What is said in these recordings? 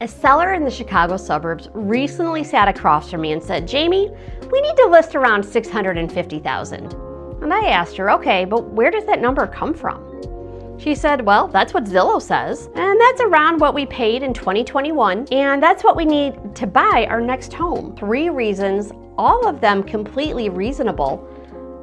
A seller in the Chicago suburbs recently sat across from me and said, "Jamie, we need to list around $650,000. And I asked her, okay, but where does that number come from? She said, well, that's what Zillow says, and that's around what we paid in 2021, and that's what we need to buy our next home. 3 reasons, all of them completely reasonable,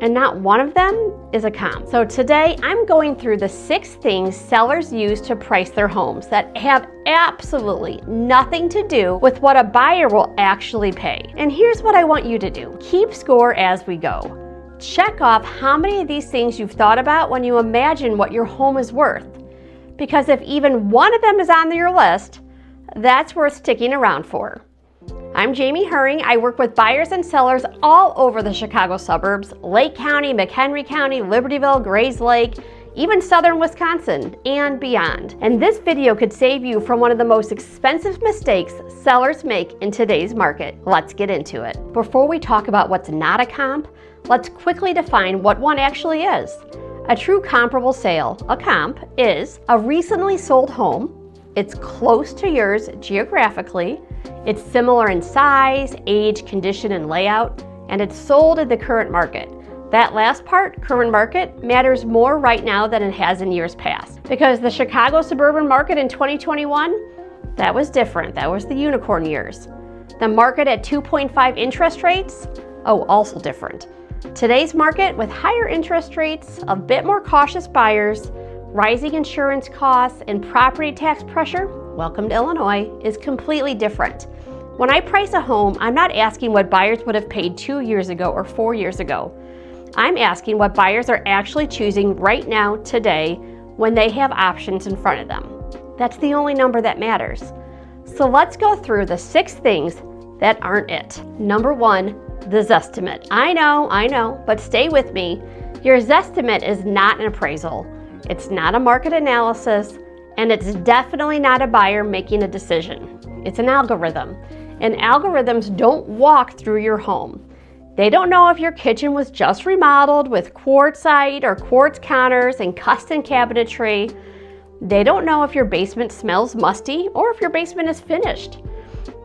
and not one of them is a comp. So today I'm going through the 6 things sellers use to price their homes that have absolutely nothing to do with what a buyer will actually pay. And here's what I want you to do. Keep score as we go. Check off how many of these things you've thought about when you imagine what your home is worth. Because if even one of them is on your list, that's worth sticking around for. I'm Jamie Herring. I work with buyers and sellers all over the Chicago suburbs, Lake County, McHenry County, Libertyville, Grayslake, even southern Wisconsin, and beyond. And this video could save you from one of the most expensive mistakes sellers make in today's market. Let's get into it. Before we talk about what's not a comp, let's quickly define what one actually is. A true comparable sale, a comp, is a recently sold home. It's close to yours geographically. It's similar in size, age, condition, and layout, and it's sold in the current market. That last part, current market, matters more right now than it has in years past. Because the Chicago suburban market in 2021, that was different. That was the unicorn years. The market at 2.5 interest rates, also different. Today's market with higher interest rates, a bit more cautious buyers, rising insurance costs, and property tax pressure, welcome to Illinois, is completely different. When I price a home, I'm not asking what buyers would have paid 2 years ago or 4 years ago. I'm asking what buyers are actually choosing right now, today, when they have options in front of them. That's the only number that matters. So let's go through the 6 things that aren't it. Number 1, the Zestimate. I know, but stay with me. Your Zestimate is not an appraisal. It's not a market analysis, and it's definitely not a buyer making a decision. It's an algorithm, and algorithms don't walk through your home. They don't know if your kitchen was just remodeled with quartzite or quartz counters and custom cabinetry. They don't know if your basement smells musty or if your basement is finished.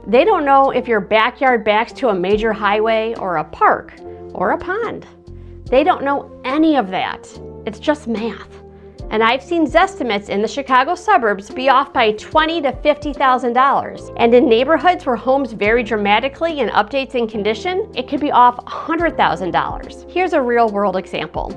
They don't know if your backyard backs to a major highway or a park or a pond. They don't know any of that. It's just math. And I've seen Zestimates in the Chicago suburbs be off by $20,000 to $50,000. And in neighborhoods where homes vary dramatically in updates and condition, it could be off $100,000. Here's a real world example.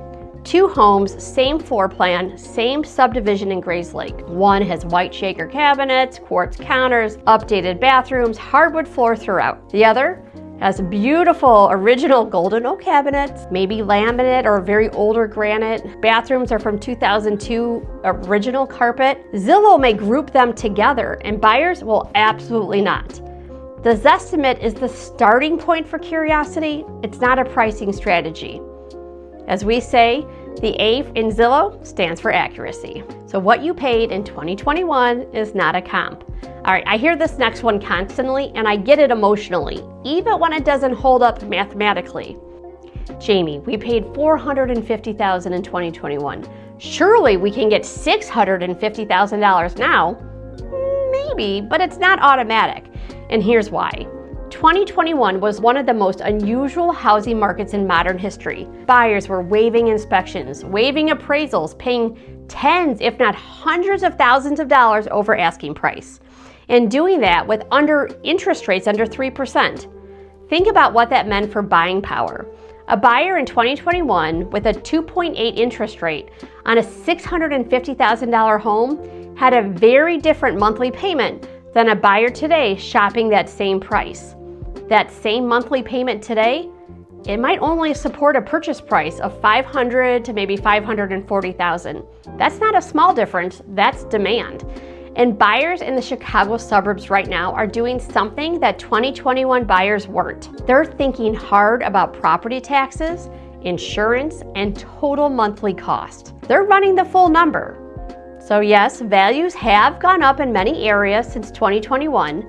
2 homes, same floor plan, same subdivision in Grayslake. One has white shaker cabinets, quartz counters, updated bathrooms, hardwood floor throughout. The other has beautiful original golden oak cabinets, maybe laminate or very older granite. Bathrooms are from 2002 original carpet. Zillow may group them together and buyers will absolutely not. The Zestimate is the starting point for curiosity. It's not a pricing strategy. As we say, the A in Zillow stands for accuracy. So what you paid in 2021 is not a comp. All right, I hear this next one constantly and I get it emotionally, even when it doesn't hold up mathematically. Jamie, we paid $450,000 in 2021. Surely we can get $650,000 now? Maybe, but it's not automatic. And here's why. 2021 was one of the most unusual housing markets in modern history. Buyers were waiving inspections, waiving appraisals, paying tens, if not hundreds of thousands of dollars over asking price. And doing that with interest rates under 3%. Think about what that meant for buying power. A buyer in 2021 with a 2.8 interest rate on a $650,000 home had a very different monthly payment than a buyer today shopping that same price. That same monthly payment today, it might only support a purchase price of $500,000 to maybe $540,000. That's not a small difference, that's demand. And buyers in the Chicago suburbs right now are doing something that 2021 buyers weren't. They're thinking hard about property taxes, insurance, and total monthly cost. They're running the full number. So yes, values have gone up in many areas since 2021,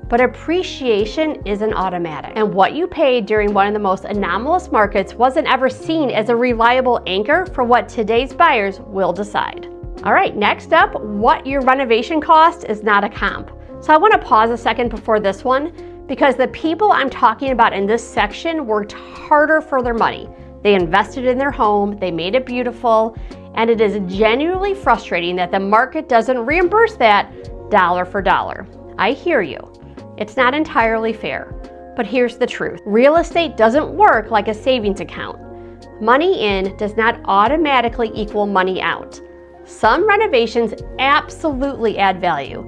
but appreciation isn't automatic. And what you paid during one of the most anomalous markets wasn't ever seen as a reliable anchor for what today's buyers will decide. All right, next up, what your renovation cost is not a comp. So I want to pause a second before this one, because the people I'm talking about in this section worked harder for their money. They invested in their home, they made it beautiful, and it is genuinely frustrating that the market doesn't reimburse that dollar for dollar. I hear you. It's not entirely fair, but here's the truth. Real estate doesn't work like a savings account. Money in does not automatically equal money out. Some renovations absolutely add value.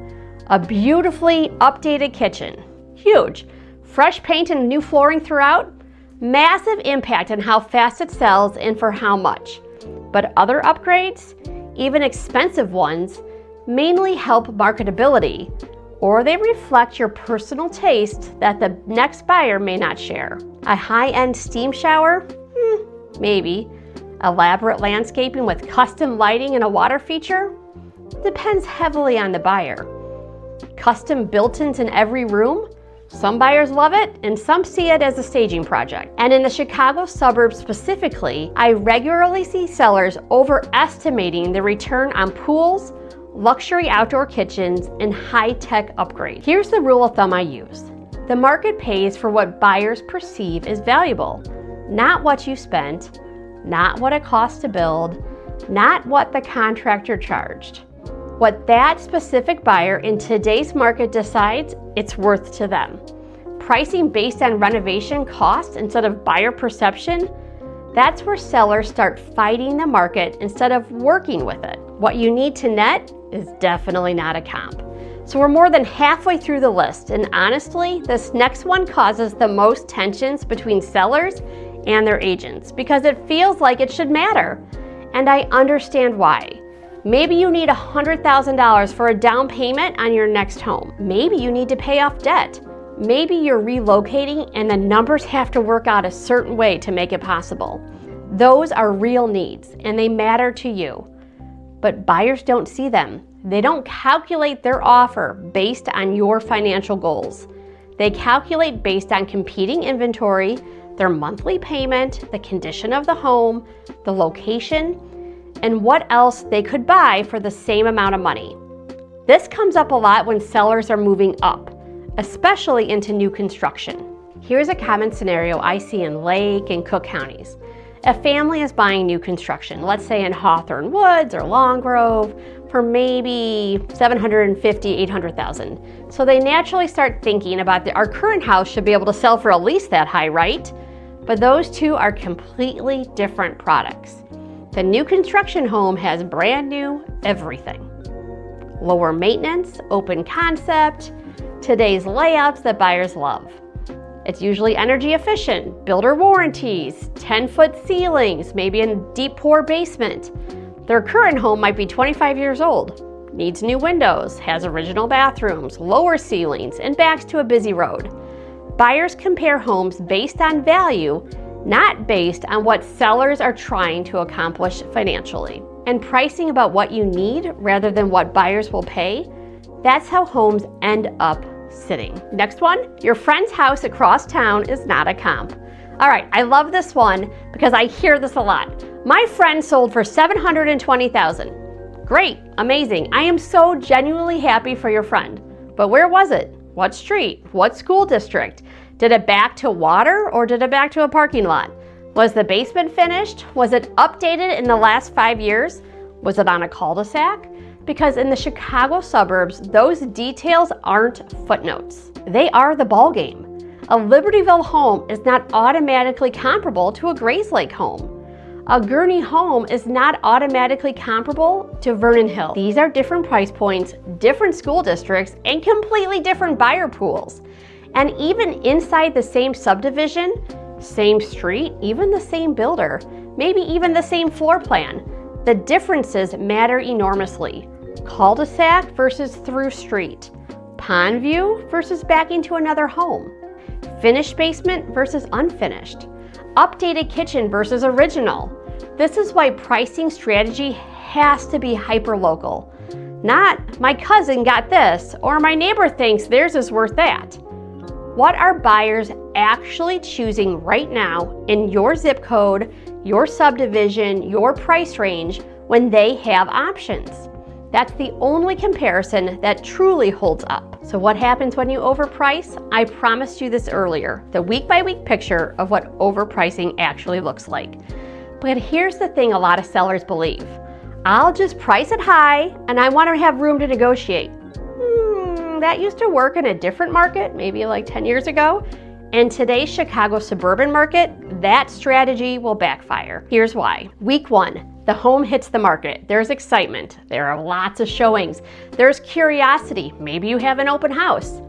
A beautifully updated kitchen, huge. Fresh paint and new flooring throughout, massive impact on how fast it sells and for how much. But other upgrades, even expensive ones, mainly help marketability, or they reflect your personal taste that the next buyer may not share. A high-end steam shower? Maybe. Elaborate landscaping with custom lighting and a water feature? Depends heavily on the buyer. Custom built-ins in every room? Some buyers love it, and some see it as a staging project. And in the Chicago suburbs specifically, I regularly see sellers overestimating the return on pools, luxury outdoor kitchens, and high-tech upgrades. Here's the rule of thumb I use. The market pays for what buyers perceive as valuable, not what you spent, not what it costs to build, not what the contractor charged. What that specific buyer in today's market decides it's worth to them. Pricing based on renovation cost instead of buyer perception, that's where sellers start fighting the market instead of working with it. What you need to net is definitely not a comp. So we're more than halfway through the list, and honestly, this next one causes the most tensions between sellers and their agents because it feels like it should matter. And I understand why. Maybe you need $100,000 for a down payment on your next home. Maybe you need to pay off debt. Maybe you're relocating and the numbers have to work out a certain way to make it possible. Those are real needs and they matter to you. But buyers don't see them. They don't calculate their offer based on your financial goals. They calculate based on competing inventory, their monthly payment, the condition of the home, the location, and what else they could buy for the same amount of money. This comes up a lot when sellers are moving up, especially into new construction. Here's a common scenario I see in Lake and Cook counties. A family is buying new construction, let's say in Hawthorn Woods or Long Grove, for maybe $750,000, $800,000. So they naturally start thinking about our current house should be able to sell for at least that high, right? But those two are completely different products. The new construction home has brand new everything. Lower maintenance, open concept, today's layouts that buyers love. It's usually energy efficient, builder warranties, 10-foot ceilings, maybe a deep pour basement. Their current home might be 25 years old, needs new windows, has original bathrooms, lower ceilings, and backs to a busy road. Buyers compare homes based on value, not based on what sellers are trying to accomplish financially. And pricing about what you need rather than what buyers will pay, that's how homes end up sitting. Next one, your friend's house across town is not a comp. All right, I love this one because I hear this a lot. My friend sold for $720,000. Great, amazing. I am so genuinely happy for your friend. But where was it? What street? What school district? Did it back to water or did it back to a parking lot? Was the basement finished? Was it updated in the last 5 years? Was it on a cul-de-sac? Because in the Chicago suburbs, those details aren't footnotes. They are the ballgame. A Libertyville home is not automatically comparable to a Grayslake home. A Gurney home is not automatically comparable to Vernon Hill. These are different price points, different school districts, and completely different buyer pools. And even inside the same subdivision, same street, even the same builder, maybe even the same floor plan, the differences matter enormously. Cul-de-sac versus through street, pond view versus backing to another home, finished basement versus unfinished, updated kitchen versus original. This is why pricing strategy has to be hyper-local. Not, my cousin got this, or my neighbor thinks theirs is worth that. What are buyers actually choosing right now in your zip code, your subdivision, your price range when they have options? That's the only comparison that truly holds up. So what happens when you overprice? I promised you this earlier, the week-by-week picture of what overpricing actually looks like. But here's the thing a lot of sellers believe. I'll just price it high and I want to have room to negotiate. That used to work in a different market, maybe like 10 years ago. In today's Chicago suburban market, that strategy will backfire. Here's why. Week 1, the home hits the market. There's excitement. There are lots of showings. There's curiosity. Maybe you have an open house.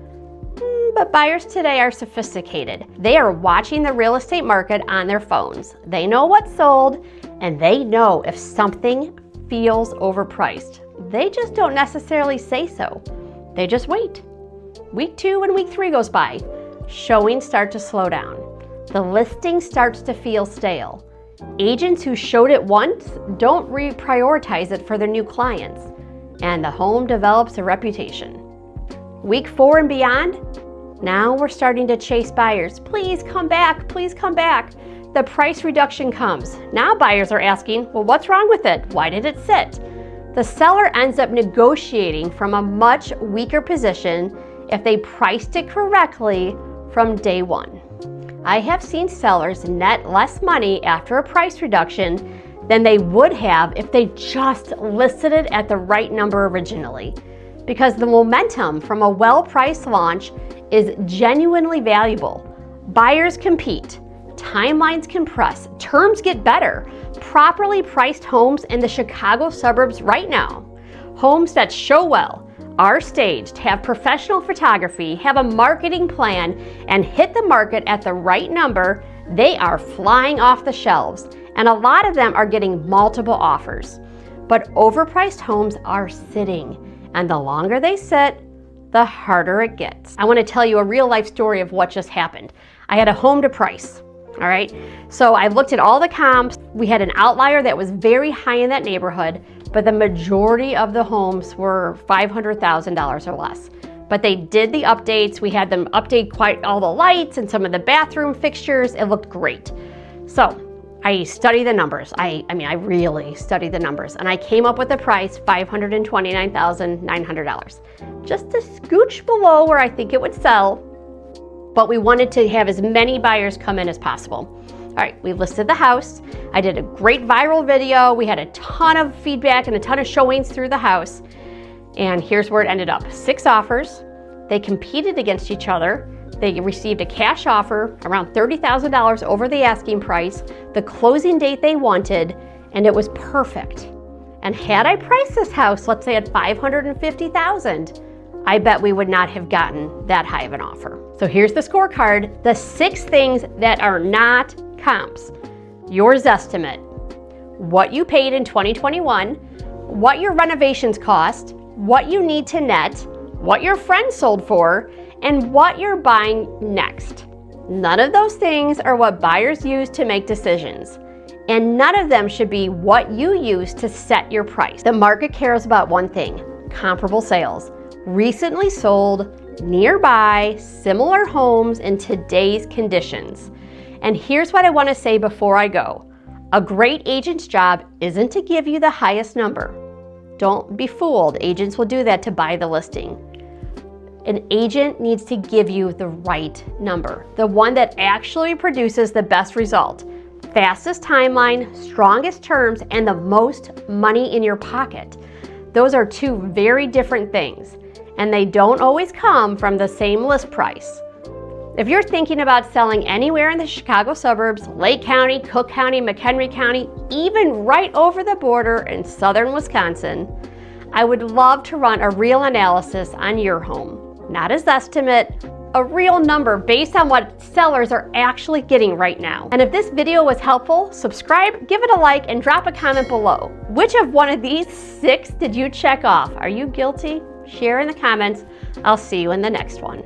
But buyers today are sophisticated. They are watching the real estate market on their phones. They know what's sold, and they know if something feels overpriced. They just don't necessarily say so. They just wait. Week 2 and week 3 goes by. Showings start to slow down. The listing starts to feel stale. Agents who showed it once don't reprioritize it for their new clients, and the home develops a reputation. Week 4 and beyond, now we're starting to chase buyers. Please come back, please come back. The price reduction comes. Now buyers are asking, well, what's wrong with it? Why did it sit? The seller ends up negotiating from a much weaker position if they priced it correctly from day 1. I have seen sellers net less money after a price reduction than they would have if they just listed it at the right number originally, because the momentum from a well-priced launch is genuinely valuable. Buyers compete, timelines compress, terms get better. Properly priced homes in the Chicago suburbs right now, homes that show well, are staged, have professional photography, have a marketing plan, and hit the market at the right number, they are flying off the shelves, and a lot of them are getting multiple offers. But overpriced homes are sitting, and the longer they sit, the harder it gets. I want to tell you a real life story of what just happened. I had a home to price, all right? So I looked at all the comps. We had an outlier that was very high in that neighborhood, but the majority of the homes were $500,000 or less. But they did the updates. We had them update quite all the lights and some of the bathroom fixtures. It looked great. So I studied the numbers. I really studied the numbers, and I came up with a price, $529,900. Just a scooch below where I think it would sell, but we wanted to have as many buyers come in as possible. All right, we listed the house. I did a great viral video. We had a ton of feedback and a ton of showings through the house. And here's where it ended up. 6 offers. They competed against each other. They received a cash offer around $30,000 over the asking price, the closing date they wanted, and it was perfect. And had I priced this house, let's say at $550,000, I bet we would not have gotten that high of an offer. So here's the scorecard, the 6 things that are not comps. Your Zestimate, what you paid in 2021, what your renovations cost, what you need to net, what your friend sold for, and what you're buying next. None of those things are what buyers use to make decisions, and none of them should be what you use to set your price. The market cares about one thing, comparable sales. Recently sold, nearby, similar homes in today's conditions. And here's what I want to say before I go. A great agent's job isn't to give you the highest number. Don't be fooled. Agents will do that to buy the listing. An agent needs to give you the right number, the one that actually produces the best result, fastest timeline, strongest terms, and the most money in your pocket. Those are 2 very different things, and they don't always come from the same list price. If you're thinking about selling anywhere in the Chicago suburbs, Lake County, Cook County, McHenry County, even right over the border in southern Wisconsin, I would love to run a real analysis on your home. Not a Zestimate, a real number based on what sellers are actually getting right now. And if this video was helpful, subscribe, give it a like, and drop a comment below. Which of one of these 6 did you check off? Are you guilty? Share in the comments. I'll see you in the next one.